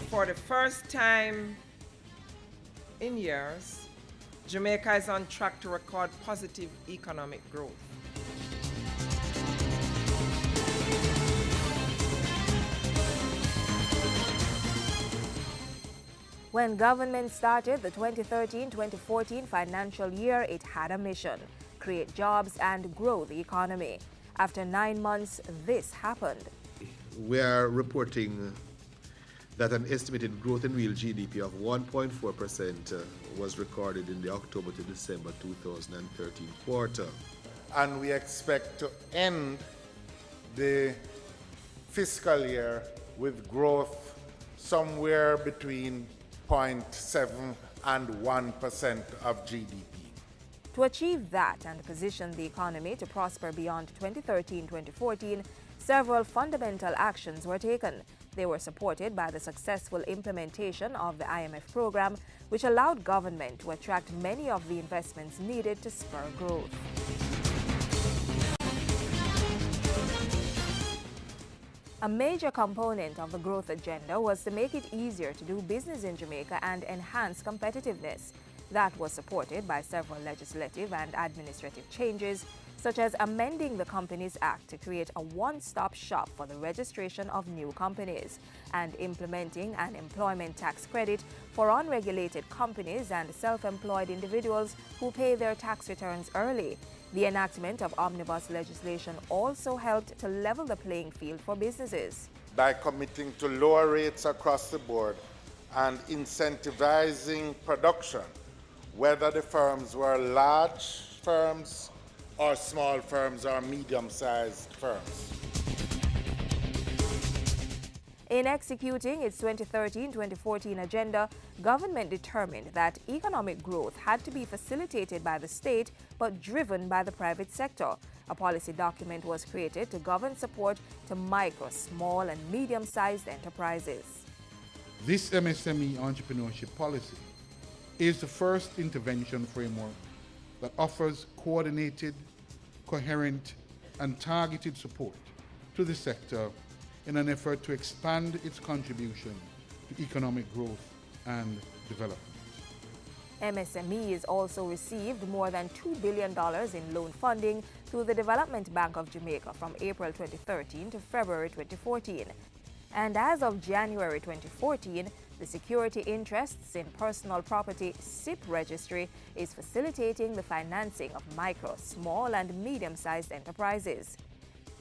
For the first time in years, Jamaica is on track to record positive economic growth. When government started the 2013-2014 financial year, it had a mission: create jobs and grow the economy. After 9 months, this happened. We are reporting that an estimated growth in real GDP of 1.4% was recorded in the October to December 2013 quarter. And we expect to end the fiscal year with growth somewhere between 0.7 and 1% of GDP. To achieve that and position the economy to prosper beyond 2013-2014, several fundamental actions were taken. They were supported by the successful implementation of the IMF program, which allowed government to attract many of the investments needed to spur growth. A major component of the growth agenda was to make it easier to do business in Jamaica and enhance competitiveness. That was supported by several legislative and administrative changes, such as amending the Companies Act to create a one-stop shop for the registration of new companies and implementing an employment tax credit for unregulated companies and self-employed individuals who pay their tax returns early. The enactment of omnibus legislation also helped to level the playing field for businesses. By committing to lower rates across the board and incentivizing production, whether the firms were large firms or small firms or medium-sized firms. In executing its 2013-2014 agenda, government determined that economic growth had to be facilitated by the state but driven by the private sector. A policy document was created to govern support to micro, small, and medium-sized enterprises. This MSME entrepreneurship policy is the first intervention framework that offers coordinated, coherent, and targeted support to the sector in an effort to expand its contribution to economic growth and development. MSMEs also received more than $2 billion in loan funding through the Development Bank of Jamaica from April 2013 to February 2014. And as of January 2014, the Security Interests in Personal Property (SIP) registry is facilitating the financing of micro, small, and medium-sized enterprises.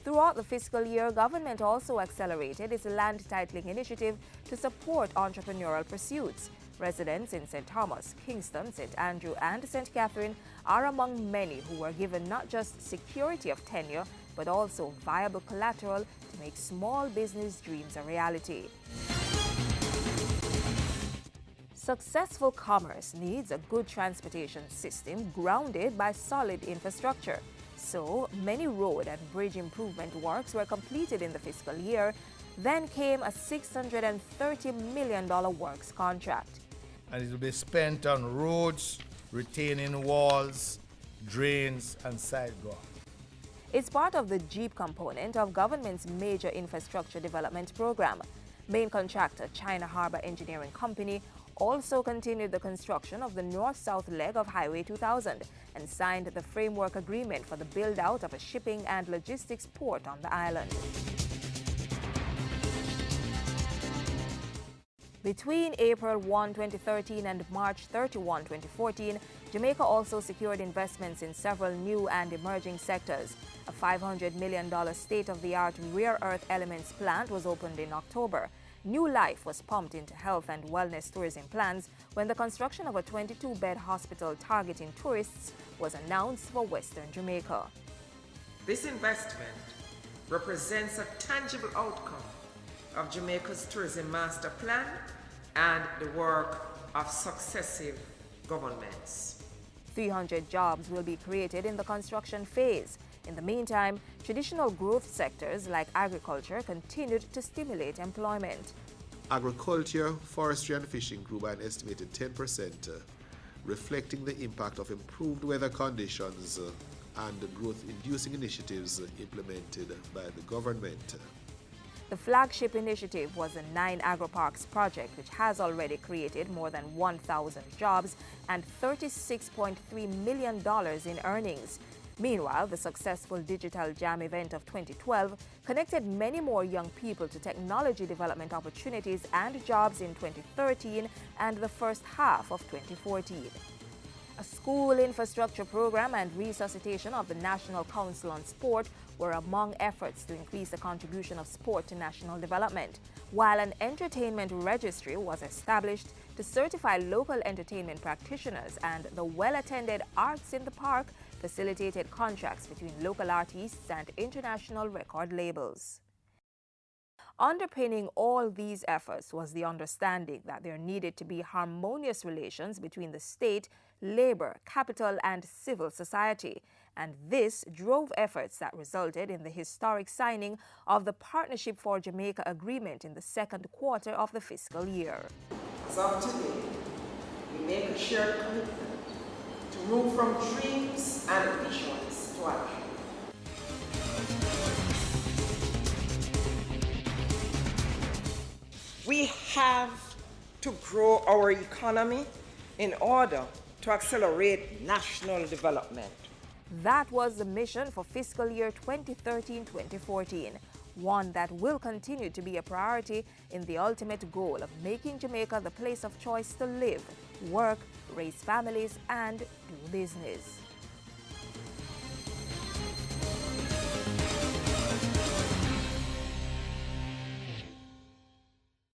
Throughout the fiscal year, government also accelerated its land titling initiative to support entrepreneurial pursuits. Residents in St. Thomas, Kingston, St. Andrew, and St. Catherine are among many who were given not just security of tenure, but also viable collateral to make small business dreams a reality. Successful commerce needs a good transportation system grounded by solid infrastructure. So, many road and bridge improvement works were completed in the fiscal year. Then came a $630 million works contract. And it will be spent on roads, retaining walls, drains, and sidewalks. It's part of the Jeep component of government's major infrastructure development program. Main contractor China Harbour Engineering Company also continued the construction of the north-south leg of Highway 2000 and signed the framework agreement for the build-out of a shipping and logistics port on the island. Between April 1, 2013 and March 31, 2014, Jamaica also secured investments in several new and emerging sectors. A $500 million state-of-the-art rare earth elements plant was opened in October. New life was pumped into health and wellness tourism plans when the construction of a 22-bed hospital targeting tourists was announced for Western Jamaica. This investment represents a tangible outcome of Jamaica's tourism master plan and the work of successive governments. 300 jobs will be created in the construction phase. In the meantime, traditional growth sectors like agriculture continued to stimulate employment. Agriculture, forestry, and fishing grew by an estimated 10%, reflecting the impact of improved weather conditions and the growth-inducing initiatives implemented by the government. The flagship initiative was the 9 Agri-Parks project, which has already created more than 1,000 jobs and $36.3 million in earnings. Meanwhile, the successful Digital Jam event of 2012 connected many more young people to technology development opportunities and jobs in 2013 and the first half of 2014. A school infrastructure program and resuscitation of the National Council on Sport were among efforts to increase the contribution of sport to national development, while an entertainment registry was established to certify local entertainment practitioners, and the well-attended Arts in the Park facilitated contracts between local artists and international record labels. Underpinning all these efforts was the understanding that there needed to be harmonious relations between the state, labor, capital, and civil society. And this drove efforts that resulted in the historic signing of the Partnership for Jamaica Agreement in the second quarter of the fiscal year. As of today, we make a shared commitment to move from dreams and visions to action. We have to grow our economy in order to accelerate national development. That was the mission for fiscal year 2013-2014, one that will continue to be a priority in the ultimate goal of making Jamaica the place of choice to live, work, raise families, and do business.